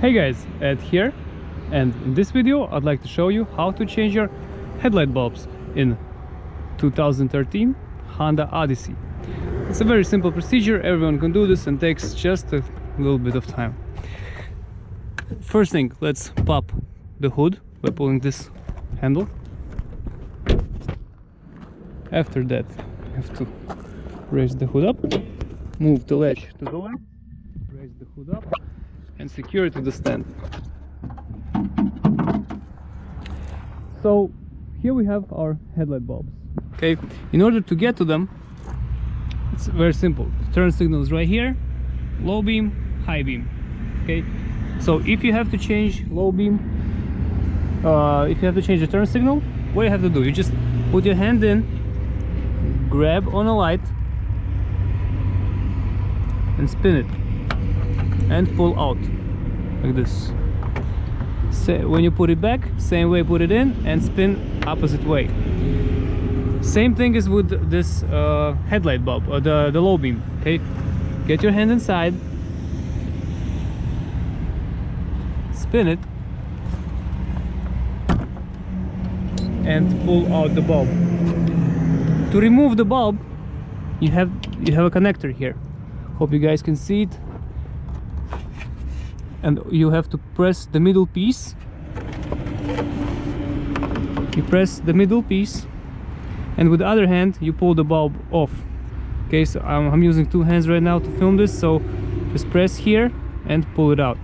Hey guys, Ed here, and in this video I'd like to show you how to change your headlight bulbs in 2013 Honda Odyssey. It's a very simple procedure, everyone can do this and takes just a little bit of time. First thing, let's pop the hood by pulling this handle. After that, you have to raise the hood up, move the latch to the left, raise the hood up and secure it to the stand. So here we have our headlight bulbs. Okay, in order to get to them, it's very simple. Turn signal is right here, low beam, high beam. Okay, so if you have to change low beam, if you have to change the turn signal, what you have to do, you just put your hand in, grab on a light and spin it and pull out like this. So when you put it back, same way, put it in and spin opposite way. Same thing is with this headlight bulb or the low beam. Okay, get your hand inside, spin it and pull out the bulb. To remove the bulb, you have a connector here. Hope you guys can see it. And you have to press the middle piece. You press the middle piece, and with the other hand you pull the bulb off. Okay, so I'm using two hands right now to film this, so just press here and pull it out.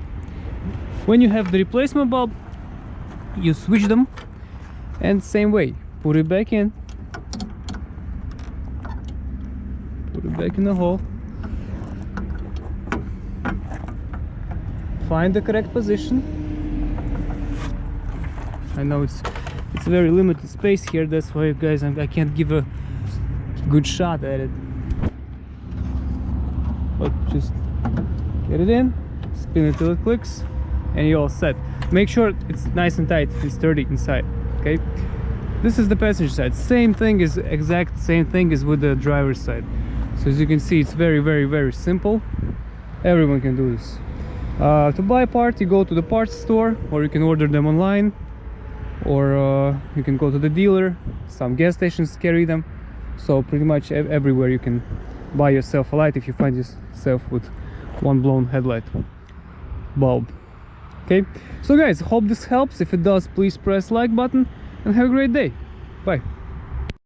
When you have the replacement bulb, you switch them, and same way, put it back in, put it back in the hole, find the correct position. I know it's very limited space here, that's why guys I can't give a good shot at it, but just get it in, spin it till it clicks, and you're all set. Make sure it's nice and tight and sturdy inside. Okay, this is the passenger side. Exact same thing as with the driver's side. So as you can see, it's very simple. Everyone can do this. To buy a part, you go to the parts store, or you can order them online, or you can go to the dealer. Some gas stations carry them, so pretty much everywhere you can buy yourself a light if you find yourself with one blown headlight bulb. Okay, so guys, hope this helps. If it does, please press like button and have a great day. Bye.